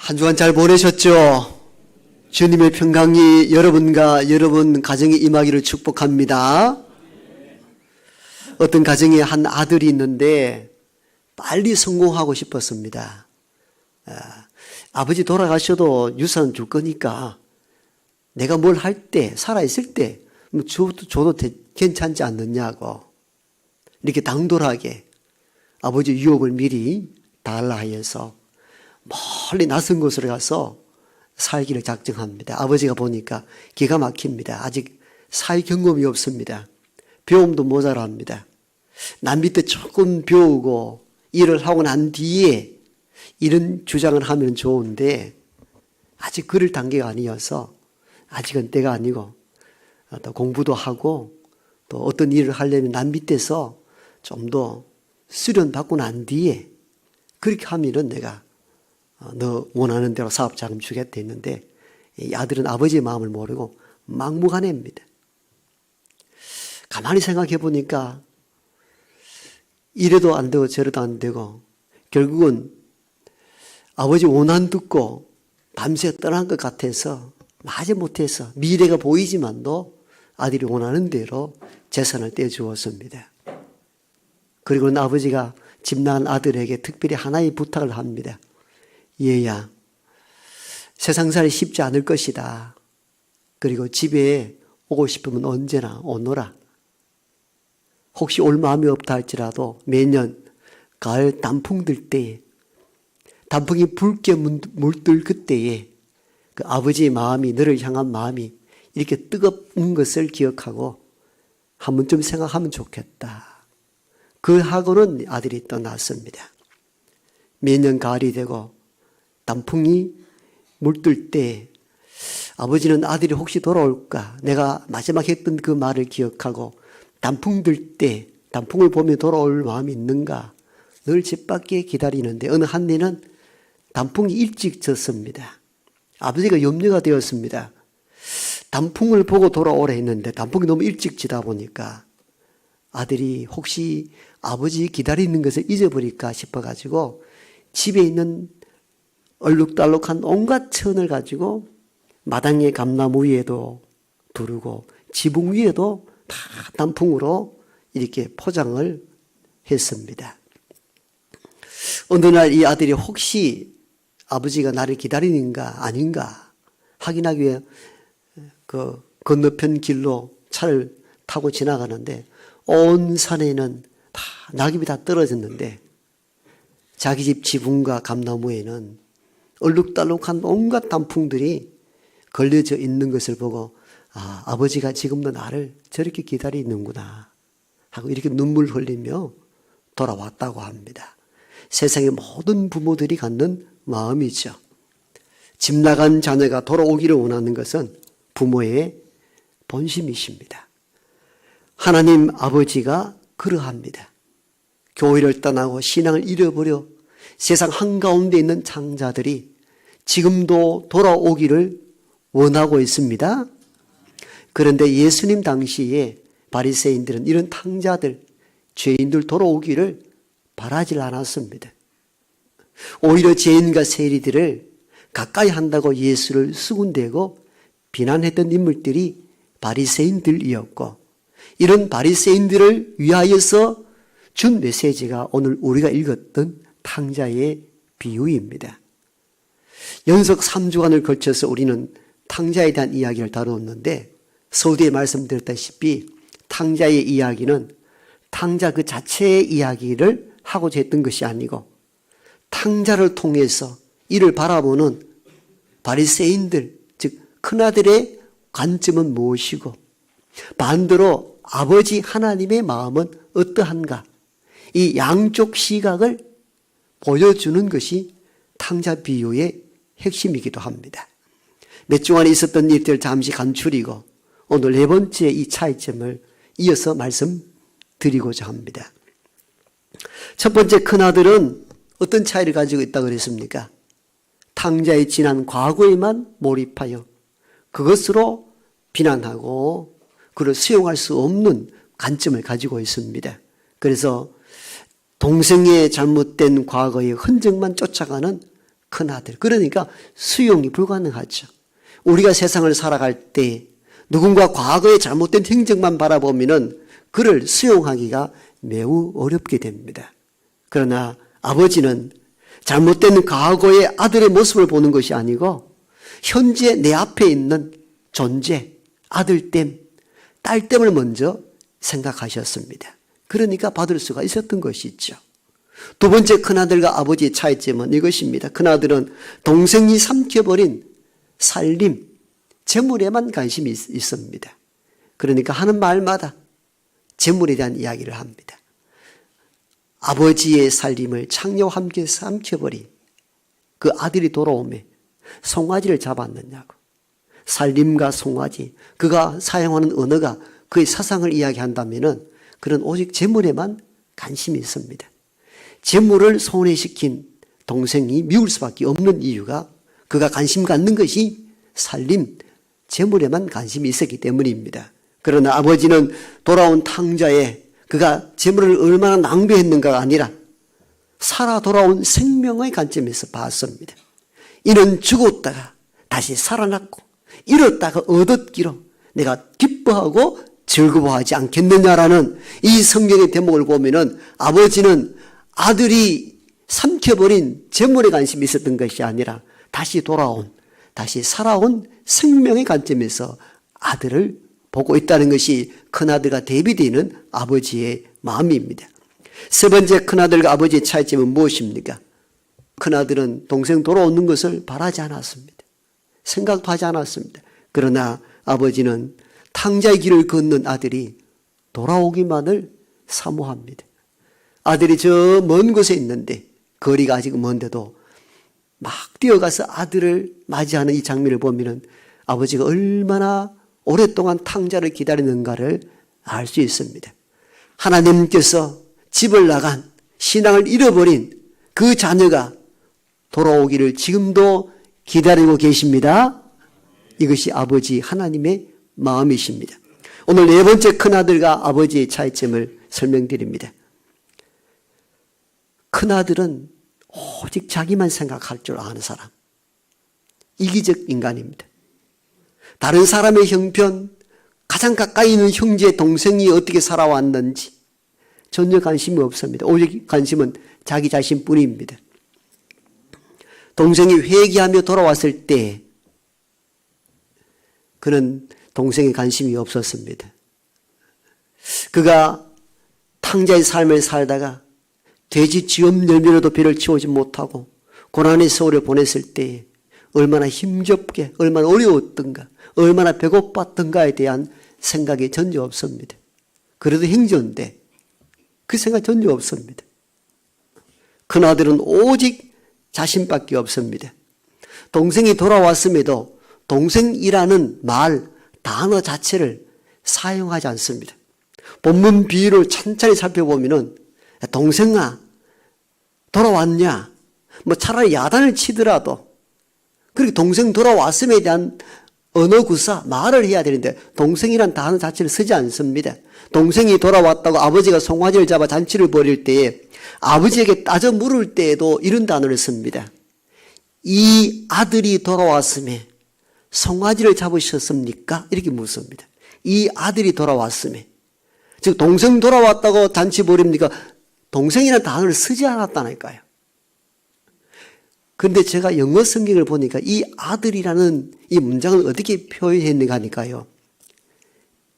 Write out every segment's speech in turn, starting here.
한 주간 잘 보내셨죠? 주님의 평강이 여러분과 여러분 가정에 임하기를 축복합니다. 어떤 가정에 한 아들이 있는데 빨리 성공하고 싶었습니다. 아버지 돌아가셔도 유산 줄 거니까 내가 뭘 할 때, 살아있을 때 줘도 괜찮지 않느냐고 이렇게 당돌하게 아버지 유혹을 미리 달라 하여서 멀리 낯선 곳으로 가서 살기를 작정합니다. 아버지가 보니까 기가 막힙니다. 아직 살 경험이 없습니다. 배움도 모자랍니다. 남 밑에 조금 배우고 일을 하고 난 뒤에 이런 주장을 하면 좋은데 아직 그럴 단계가 아니어서 아직은 때가 아니고 또 공부도 하고 또 어떤 일을 하려면 남 밑에서 좀 더 수련받고 난 뒤에 그렇게 하면은 내가 너 원하는 대로 사업 자금 주겠다 했는데 이 아들은 아버지의 마음을 모르고 막무가내입니다. 가만히 생각해 보니까 이래도 안 되고 저래도 안 되고 결국은 아버지 원한 듣고 밤새 떠난 것 같아서 마지 못해서 미래가 보이지만도 아들이 원하는 대로 재산을 떼주었습니다. 그리고는 아버지가 집 나간 아들에게 특별히 하나의 부탁을 합니다. 얘야, 세상살이 쉽지 않을 것이다. 그리고 집에 오고 싶으면 언제나 오너라. 혹시 올 마음이 없다 할지라도 매년 가을 단풍 들 때에 단풍이 붉게 물들 그때에 그 아버지의 마음이 너를 향한 마음이 이렇게 뜨거운 것을 기억하고 한 번쯤 생각하면 좋겠다. 그 하고는 아들이 떠났습니다. 매년 가을이 되고 단풍이 물들 때 아버지는 아들이 혹시 돌아올까? 내가 마지막 했던 그 말을 기억하고 단풍 들 때 단풍을 보며 돌아올 마음이 있는가? 늘 집 밖에 기다리는데 어느 한 해는 단풍이 일찍 졌습니다. 아버지가 염려가 되었습니다. 단풍을 보고 돌아오라 했는데 단풍이 너무 일찍 지다 보니까 아들이 혹시 아버지 기다리는 것을 잊어버릴까 싶어가지고 집에 있는 얼룩달룩한 온갖 천을 가지고 마당의 감나무 위에도 두르고 지붕 위에도 다 단풍으로 이렇게 포장을 했습니다. 어느 날 이 아들이 혹시 아버지가 나를 기다리는가 아닌가 확인하기 위해 그 건너편 길로 차를 타고 지나가는데 온 산에는 다 낙엽이 다 떨어졌는데 자기 집 지붕과 감나무에는 얼룩달룩한 온갖 단풍들이 걸려져 있는 것을 보고 아버지가 지금도 나를 저렇게 기다리는구나 하고 이렇게 눈물 흘리며 돌아왔다고 합니다. 세상의 모든 부모들이 갖는 마음이죠. 집 나간 자녀가 돌아오기를 원하는 것은 부모의 본심이십니다. 하나님 아버지가 그러합니다. 교회를 떠나고 신앙을 잃어버려 세상 한가운데 있는 창자들이 지금도 돌아오기를 원하고 있습니다. 그런데 예수님 당시에 바리새인들은 이런 탕자들, 죄인들 돌아오기를 바라지 않았습니다. 오히려 죄인과 세리들을 가까이 한다고 예수를 수군대고 비난했던 인물들이 바리새인들이었고 이런 바리새인들을 위하여서 준 메시지가 오늘 우리가 읽었던 탕자의 비유입니다. 연속 3주간을 걸쳐서 우리는 탕자에 대한 이야기를 다루었는데 서두에 말씀드렸다시피 탕자의 이야기는 탕자 그 자체의 이야기를 하고자 했던 것이 아니고 탕자를 통해서 이를 바라보는 바리새인들 즉 큰아들의 관점은 무엇이고 반대로 아버지 하나님의 마음은 어떠한가 이 양쪽 시각을 보여주는 것이 탕자 비유의 핵심이기도 합니다. 몇 주 안에 있었던 일들을 잠시 간추리고 오늘 네 번째 이 차이점을 이어서 말씀드리고자 합니다. 첫 번째 큰아들은 어떤 차이를 가지고 있다고 그랬습니까? 탕자의 지난 과거에만 몰입하여 그것으로 비난하고 그를 수용할 수 없는 관점을 가지고 있습니다. 그래서 동생의 잘못된 과거의 흔적만 쫓아가는 큰아들. 그러니까 수용이 불가능하죠. 우리가 세상을 살아갈 때 누군가 과거의 잘못된 행적만 바라보면은 그를 수용하기가 매우 어렵게 됩니다. 그러나 아버지는 잘못된 과거의 아들의 모습을 보는 것이 아니고 현재 내 앞에 있는 존재, 아들됨, 딸됨을 먼저 생각하셨습니다. 그러니까 받을 수가 있었던 것이죠. 두 번째 큰아들과 아버지의 차이점은 이것입니다. 큰아들은 동생이 삼켜버린 살림, 재물에만 관심이 있습니다. 그러니까 하는 말마다 재물에 대한 이야기를 합니다. 아버지의 살림을 창녀와 함께 삼켜버린 그 아들이 돌아오매 송아지를 잡았느냐고. 살림과 송아지, 그가 사용하는 언어가 그의 사상을 이야기한다면 그는 오직 재물에만 관심이 있습니다. 재물을 손해시킨 동생이 미울 수밖에 없는 이유가 그가 관심 갖는 것이 살림, 재물에만 관심이 있었기 때문입니다. 그러나 아버지는 돌아온 탕자에 그가 재물을 얼마나 낭비했는가가 아니라 살아 돌아온 생명의 관점에서 봤습니다. 이는 죽었다가 다시 살아났고 잃었다가 얻었기로 내가 기뻐하고 즐거워하지 않겠느냐라는 이 성경의 대목을 보면은 아버지는 아들이 삼켜버린 재물에 관심이 있었던 것이 아니라 다시 돌아온, 다시 살아온 생명의 관점에서 아들을 보고 있다는 것이 큰아들과 대비되는 아버지의 마음입니다. 세 번째 큰아들과 아버지의 차이점은 무엇입니까? 큰아들은 동생 돌아오는 것을 바라지 않았습니다. 생각도 하지 않았습니다. 그러나 아버지는 탕자의 길을 걷는 아들이 돌아오기만을 사모합니다. 아들이 저 먼 곳에 있는데 거리가 아직 먼데도 막 뛰어가서 아들을 맞이하는 이 장면을 보면 아버지가 얼마나 오랫동안 탕자를 기다리는가를 알 수 있습니다. 하나님께서 집을 나간 신앙을 잃어버린 그 자녀가 돌아오기를 지금도 기다리고 계십니다. 이것이 아버지 하나님의 마음이십니다. 오늘 네 번째 큰아들과 아버지의 차이점을 설명드립니다. 큰아들은 오직 자기만 생각할 줄 아는 사람, 이기적 인간입니다. 다른 사람의 형편, 가장 가까이 있는 형제, 동생이 어떻게 살아왔는지 전혀 관심이 없습니다. 오직 관심은 자기 자신뿐입니다. 동생이 회개하며 돌아왔을 때 그는 동생에 관심이 없었습니다. 그가 탕자의 삶을 살다가 돼지 쥐엄 열매로도 배를 채우지 못하고 고난의 세월을 보냈을 때 얼마나 힘겹게, 얼마나 어려웠던가, 얼마나 배고팠던가에 대한 생각이 전혀 없습니다. 그래도 형제인데 그 생각 전혀 없습니다. 큰아들은 오직 자신밖에 없습니다. 동생이 돌아왔음에도 동생이라는 말, 단어 자체를 사용하지 않습니다. 본문 비유를 천천히 살펴보면은 동생아 돌아왔냐? 뭐 차라리 야단을 치더라도 그렇게 동생 돌아왔음에 대한 언어 구사, 말을 해야 되는데 동생이란 단어 자체를 쓰지 않습니다. 동생이 돌아왔다고 아버지가 송아지를 잡아 잔치를 벌일 때에 아버지에게 따져 물을 때에도 이런 단어를 씁니다. 이 아들이 돌아왔음에 송아지를 잡으셨습니까? 이렇게 묻습니다. 이 아들이 돌아왔음에. 즉 동생 돌아왔다고 잔치 벌입니까? 동생이라는 단어를 쓰지 않았다니까요. 그런데 제가 영어 성경을 보니까 이 아들이라는 이 문장을 어떻게 표현했는가 하니까요.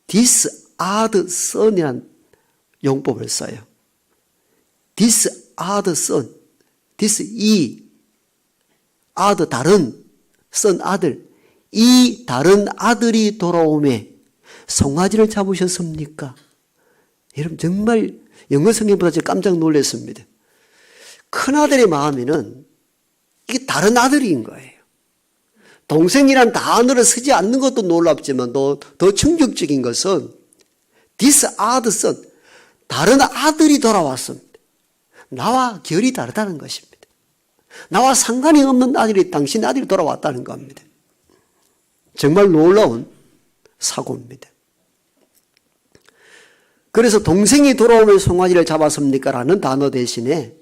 This are the son이라는 용법을 써요. This are the son. This 이 are the 다른 son 아들. 이 다른 아들이 돌아오매 송아지를 잡으셨습니까? 여러분 정말 영어 성경보다 제가 깜짝 놀랐습니다. 큰아들의 마음에는 이게 다른 아들인 거예요. 동생이란 단어를 쓰지 않는 것도 놀랍지만 더 충격적인 것은 This are the son. 다른 아들이 돌아왔습니다. 나와 결이 다르다는 것입니다. 나와 상관이 없는 아들이 당신 아들이 돌아왔다는 겁니다. 정말 놀라운 사고입니다. 그래서 동생이 돌아오면 송아지를 잡았습니까? 라는 단어 대신에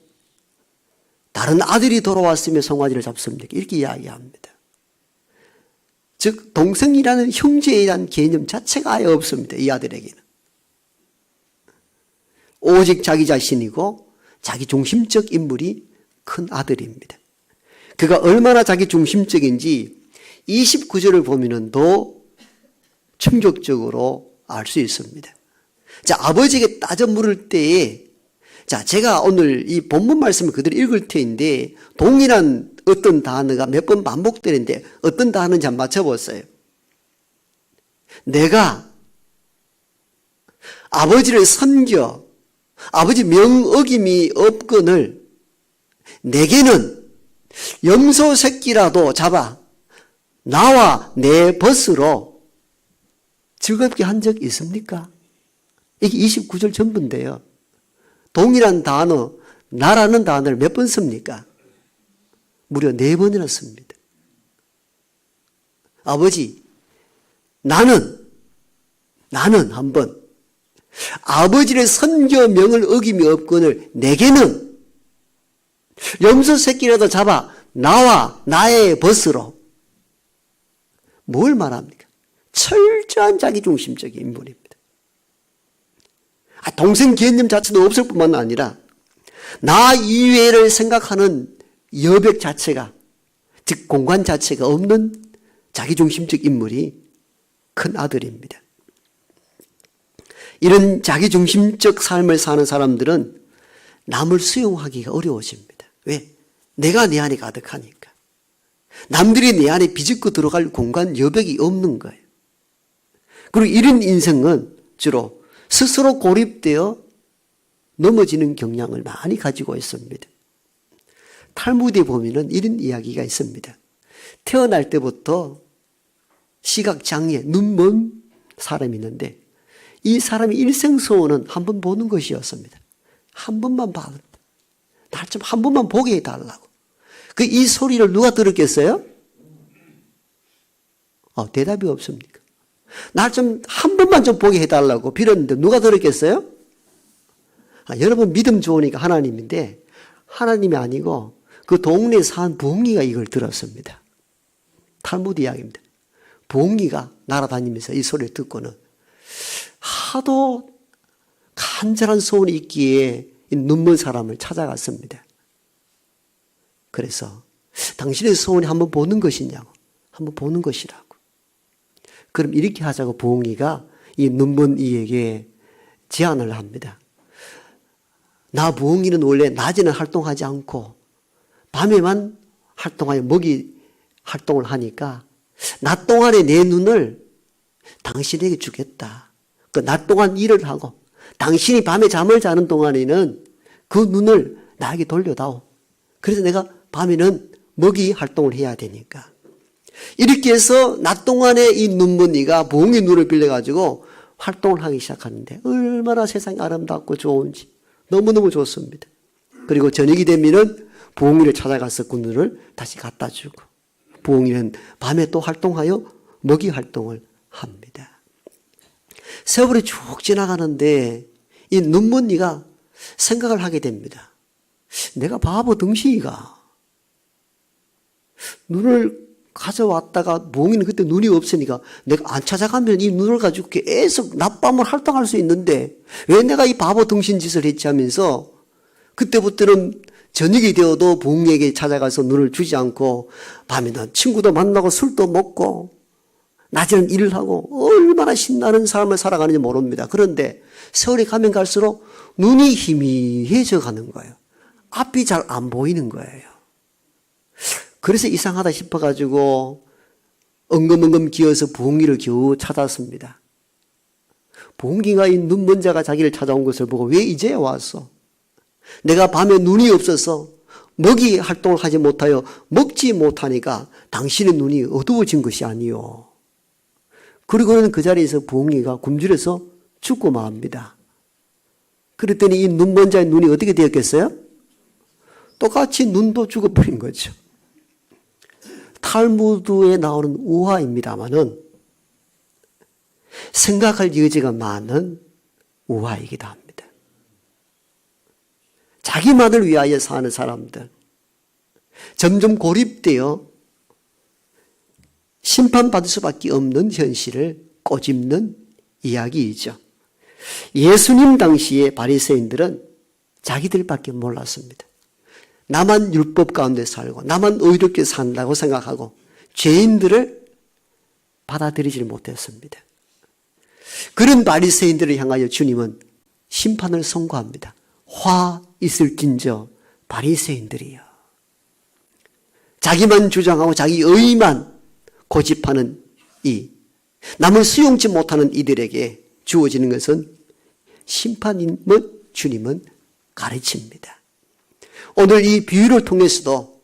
다른 아들이 돌아왔으며 송아지를 잡습니까? 이렇게 이야기합니다. 즉 동생이라는 형제에 대한 개념 자체가 아예 없습니다. 이 아들에게는. 오직 자기 자신이고 자기 중심적 인물이 큰 아들입니다. 그가 얼마나 자기 중심적인지 29절을 보면 더 충격적으로 알 수 있습니다. 자, 아버지에게 따져 물을 때에, 자, 제가 오늘 이 본문 말씀을 그대로 읽을 테인데 동일한 어떤 단어가 몇 번 반복되는데 어떤 단어인지 한번 맞춰보세요. 내가 아버지를 섬겨 아버지 명어김이 없거늘 내게는 염소 새끼라도 잡아 나와 내 벗으로 즐겁게 한 적 있습니까? 이게 29절 전부인데요. 동일한 단어, 나라는 단어를 몇 번 씁니까? 무려 4번이나 씁니다. 아버지, 나는 한번 아버지를 선교 명을 어김이 없거늘 내게는 염소 새끼라도 잡아 나와 나의 벗으로. 뭘 말합니까? 철저한 자기중심적인 인물입니다. 동생 개념 자체도 없을 뿐만 아니라 나 이외를 생각하는 여백 자체가, 즉 공간 자체가 없는 자기중심적 인물이 큰 아들입니다. 이런 자기중심적 삶을 사는 사람들은 남을 수용하기가 어려워집니다. 왜? 내가 내 안에 가득하니까. 남들이 내 안에 비집고 들어갈 공간 여백이 없는 거예요. 그리고 이런 인생은 주로 스스로 고립되어 넘어지는 경향을 많이 가지고 있습니다. 탈무드에 보면은 이런 이야기가 있습니다. 태어날 때부터 시각장애, 눈 먼 사람이 있는데 이 사람의 일생 소원은 한 번 보는 것이었습니다. 한 번만 봐. 날 좀 한 번만 보게 해달라고. 이 소리를 누가 들었겠어요? 대답이 없습니까? 날 좀 한 번만 좀 보게 해달라고 빌었는데 누가 들었겠어요? 여러분 믿음 좋으니까 하나님인데 하나님이 아니고 그 동네에 산 부엉이가 이걸 들었습니다. 탈무드 이야기입니다. 부엉이가 날아다니면서 이 소리를 듣고는 하도 간절한 소원이 있기에 눈먼 사람을 찾아갔습니다. 그래서 당신의 소원이 한번 보는 것이냐고. 한번 보는 것이라고. 그럼 이렇게 하자고 부엉이가 이 눈먼 이에게 제안을 합니다. 나 부엉이는 원래 낮에는 활동하지 않고 밤에만 활동하여 먹이 활동을 하니까 낮 동안에 내 눈을 당신에게 주겠다. 그 낮 동안 일을 하고 당신이 밤에 잠을 자는 동안에는 그 눈을 나에게 돌려다오. 그래서 내가 밤에는 먹이 활동을 해야 되니까. 이렇게 해서 낮 동안에 이 눈먼이가 부엉이 눈을 빌려가지고 활동을 하기 시작하는데 얼마나 세상이 아름답고 좋은지 너무너무 좋습니다. 그리고 저녁이 되면은 부엉이를 찾아가서 그 눈을 다시 갖다 주고 부엉이는 밤에 또 활동하여 먹이 활동을 합니다. 세월이 쭉 지나가는데 이 눈먼이가 생각을 하게 됩니다. 내가 바보 덩신이가 눈을 가져왔다가 부엉이는 그때 눈이 없으니까 내가 안 찾아가면 이 눈을 가지고 계속 낮밤을 활동할 수 있는데 왜 내가 이 바보 덩신 짓을 했지 하면서 그때부터는 저녁이 되어도 부엉이에게 찾아가서 눈을 주지 않고 밤에는 친구도 만나고 술도 먹고 낮에는 일을 하고 얼마나 신나는 삶을 살아가는지 모릅니다. 그런데 세월이 가면 갈수록 눈이 희미해져 가는 거예요. 앞이 잘 안 보이는 거예요. 그래서 이상하다 싶어가지고 엉금엉금 기어서 부엉이를 겨우 찾았습니다. 부엉이가 이 눈먼 자가 자기를 찾아온 것을 보고 왜 이제 왔어? 내가 밤에 눈이 없어서 먹이 활동을 하지 못하여 먹지 못하니까 당신의 눈이 어두워진 것이 아니요. 그리고는 그 자리에서 부엉이가 굶주려서 죽고 맙니다. 그랬더니 이 눈먼 자의 눈이 어떻게 되었겠어요? 똑같이 눈도 죽어버린 거죠. 탈무드에 나오는 우화입니다마는 생각할 여지가 많은 우화이기도 합니다. 자기만을 위하여 사는 사람들, 점점 고립되어 심판받을 수밖에 없는 현실을 꼬집는 이야기이죠. 예수님 당시에 바리새인들은 자기들밖에 몰랐습니다. 나만 율법 가운데 살고 나만 의롭게 산다고 생각하고 죄인들을 받아들이지 못했습니다. 그런 바리새인들을 향하여 주님은 심판을 선고합니다. 화 있을진저 바리새인들이여. 자기만 주장하고 자기 의만 고집하는 이 남을 수용치 못하는 이들에게 주어지는 것은 심판임을 주님은 가르칩니다. 오늘 이 비유를 통해서도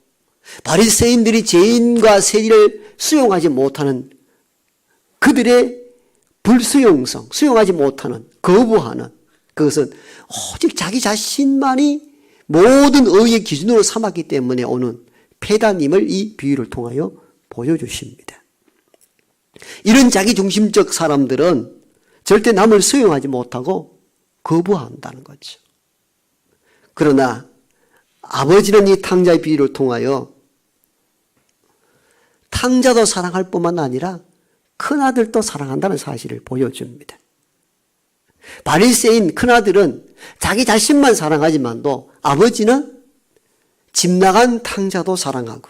바리새인들이 죄인과 세리를 수용하지 못하는 그들의 불수용성, 수용하지 못하는, 거부하는 그것은 오직 자기 자신만이 모든 의의 기준으로 삼았기 때문에 오는 패단임을 이 비유를 통하여 보여주십니다. 이런 자기중심적 사람들은 절대 남을 수용하지 못하고 거부한다는 거죠. 그러나 아버지는 이 탕자의 비유를 통하여 탕자도 사랑할 뿐만 아니라 큰아들도 사랑한다는 사실을 보여줍니다. 바리새인 큰아들은 자기 자신만 사랑하지만도 아버지는 집 나간 탕자도 사랑하고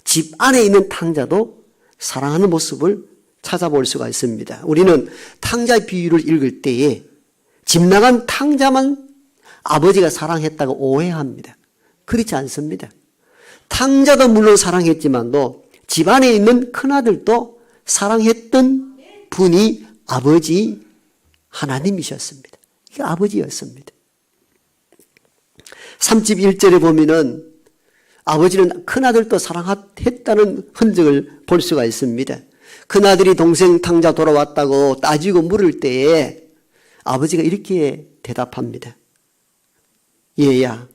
집 안에 있는 탕자도 사랑하는 모습을 찾아볼 수가 있습니다. 우리는 탕자의 비유를 읽을 때에 집 나간 탕자만 아버지가 사랑했다고 오해합니다. 그렇지 않습니다. 탕자도 물론 사랑했지만도 집 안에 있는 큰아들도 사랑했던 분이 아버지 하나님이셨습니다. 이게 아버지였습니다. 31절에 보면은 아버지는 큰아들도 사랑했다는 흔적을 볼 수가 있습니다. 큰아들이 동생 탕자 돌아왔다고 따지고 물을 때에 아버지가 이렇게 대답합니다. 얘야,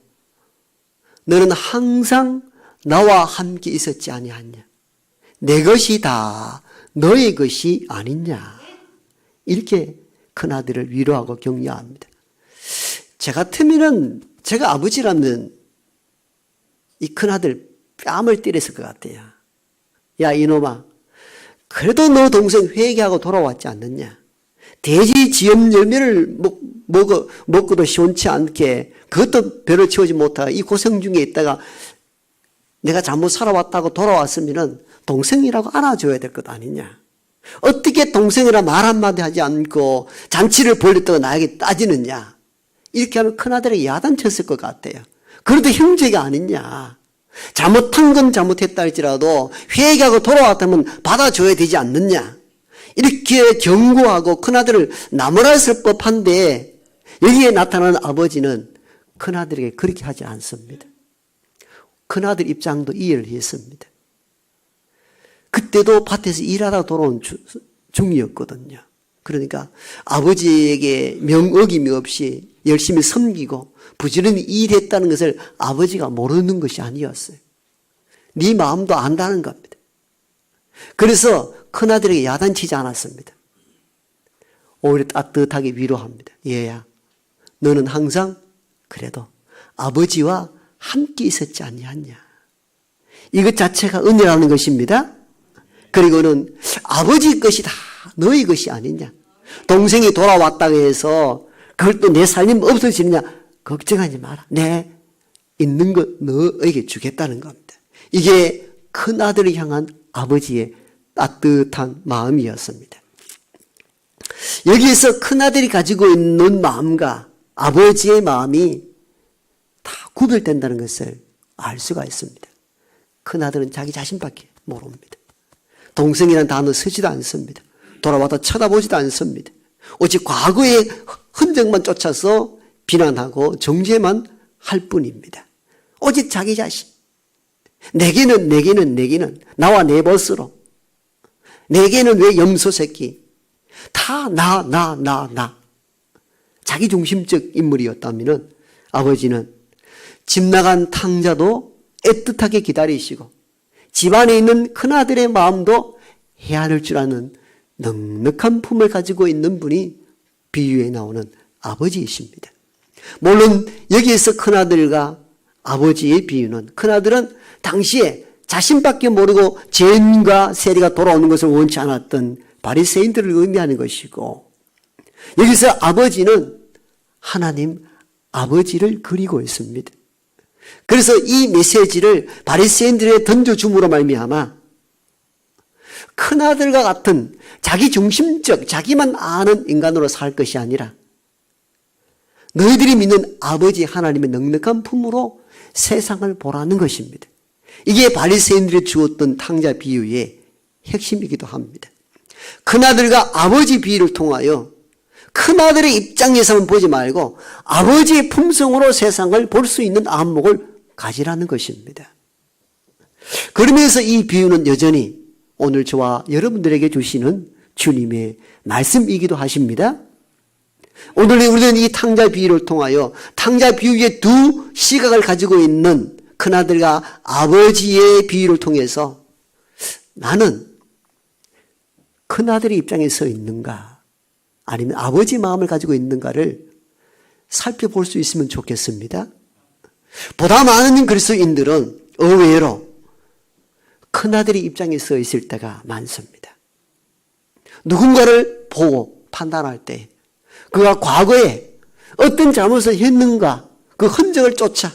너는 항상 나와 함께 있었지 아니하냐? 내 것이 다 너의 것이 아니냐? 이렇게 큰아들을 위로하고 격려합니다. 제 같으면은 제가 아버지라면 이 큰아들 뺨을 때렸을 것 같아요. 야 이놈아, 그래도 너 동생 회개하고 돌아왔지 않느냐? 돼지 지엄 열매를 먹고도 시원치 않게 그것도 배를 채우지 못하고 이 고생 중에 있다가 내가 잘못 살아왔다고 돌아왔으면 동생이라고 안아줘야 될 것 아니냐? 어떻게 동생이라 말 한마디 하지 않고 잔치를 벌였다고 나에게 따지느냐? 이렇게 하면 큰아들에게 야단쳤을 것 같아요. 그래도 형제가 아니냐? 잘못한 건 잘못했다 할지라도 회개하고 돌아왔다면 받아줘야 되지 않느냐? 이렇게 경고하고 큰아들을 나무랐을 법한데 여기에 나타나는 아버지는 큰아들에게 그렇게 하지 않습니다. 큰아들 입장도 이해를 했습니다. 그때도 밭에서 일하다 돌아온 중이었거든요. 그러니까 아버지에게 명어김이 없이 열심히 섬기고 부지런히 일했다는 것을 아버지가 모르는 것이 아니었어요. 네 마음도 안다는 겁니다. 그래서 큰아들에게 야단치지 않았습니다. 오히려 따뜻하게 위로합니다. 얘야, 너는 항상 그래도 아버지와 함께 있었지 아니하냐. 이것 자체가 은혜라는 것입니다. 그리고는 아버지 것이 다 너의 것이 아니냐. 동생이 돌아왔다고 해서 그걸 또 내 살림 없어지느냐. 걱정하지 마라. 내 있는 것 너에게 주겠다는 겁니다. 이게 큰아들을 향한 아버지의 따뜻한 마음이었습니다. 여기에서 큰아들이 가지고 있는 마음과 아버지의 마음이 다 구별된다는 것을 알 수가 있습니다. 큰아들은 자기 자신밖에 모릅니다. 동생이라는 단어 쓰지도 않습니다. 돌아와도 쳐다보지도 않습니다. 오직 과거의 흔적만 쫓아서 비난하고 정죄만 할 뿐입니다. 오직 자기 자신. 내게는 나와 내 멋으로. 내게는 왜 염소 새끼. 다 나. 자기중심적 인물이었다면 아버지는 집 나간 탕자도 애틋하게 기다리시고 집안에 있는 큰아들의 마음도 헤아릴 줄 아는 넉넉한 품을 가지고 있는 분이 비유에 나오는 아버지이십니다. 물론 여기에서 큰아들과 아버지의 비유는, 큰아들은 당시에 자신밖에 모르고 죄인과 세리가 돌아오는 것을 원치 않았던 바리새인들을 의미하는 것이고, 여기서 아버지는 하나님 아버지를 그리고 있습니다. 그래서 이 메시지를 바리새인들에 던져줌으로 말미암아 큰아들과 같은 자기중심적, 자기만 아는 인간으로 살 것이 아니라 너희들이 믿는 아버지 하나님의 넉넉한 품으로 세상을 보라는 것입니다. 이게 바리새인들이 주었던 탕자 비유의 핵심이기도 합니다. 큰아들과 아버지 비유를 통하여 큰아들의 입장에서만 보지 말고 아버지의 품성으로 세상을 볼 수 있는 안목을 가지라는 것입니다. 그러면서 이 비유는 여전히 오늘 저와 여러분들에게 주시는 주님의 말씀이기도 하십니다. 오늘 우리는 이 탕자 비유를 통하여 탕자 비유의 두 시각을 가지고 있는 큰아들과 아버지의 비유를 통해서 나는 큰아들의 입장에 서 있는가 아니면 아버지 마음을 가지고 있는가를 살펴볼 수 있으면 좋겠습니다. 보다 많은 그리스도인들은 의외로 큰아들의 입장에 서 있을 때가 많습니다. 누군가를 보고 판단할 때 그가 과거에 어떤 잘못을 했는가 그 흔적을 쫓아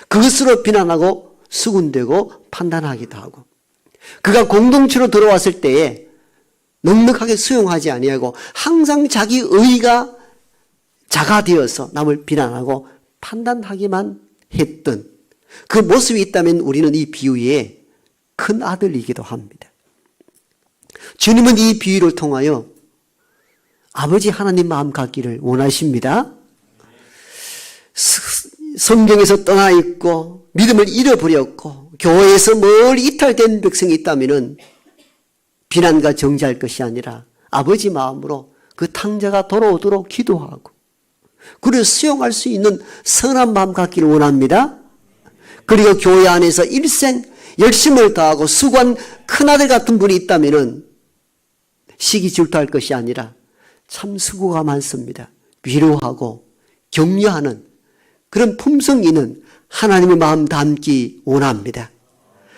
그것으로 비난하고 수군대고 판단하기도 하고, 그가 공동체로 들어왔을 때에 넉넉하게 수용하지 아니하고 항상 자기 의가 자가되어서 남을 비난하고 판단하기만 했던 그 모습이 있다면 우리는 이 비유의 큰 아들이기도 합니다. 주님은 이 비유를 통하여 아버지 하나님 마음 갖기를 원하십니다. 성경에서 떠나 있고 믿음을 잃어버렸고 교회에서 멀리 이탈된 백성이 있다면 비난과 정죄할 것이 아니라 아버지 마음으로 그 탕자가 돌아오도록 기도하고 그를 수용할 수 있는 선한 마음 갖기를 원합니다. 그리고 교회 안에서 일생 열심을 다하고 수고한 큰아들 같은 분이 있다면 시기 질투할 것이 아니라 참 수고가 많습니다. 위로하고 격려하는 그런 품성 있는 하나님의 마음 담기 원합니다.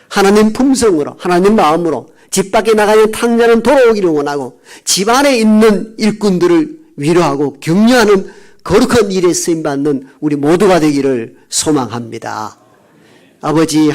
하나님 품성으로, 하나님 마음으로 집 밖에 나가는 탕자는 돌아오기를 원하고 집 안에 있는 일꾼들을 위로하고 격려하는 거룩한 일에 쓰임받는 우리 모두가 되기를 소망합니다. 아버지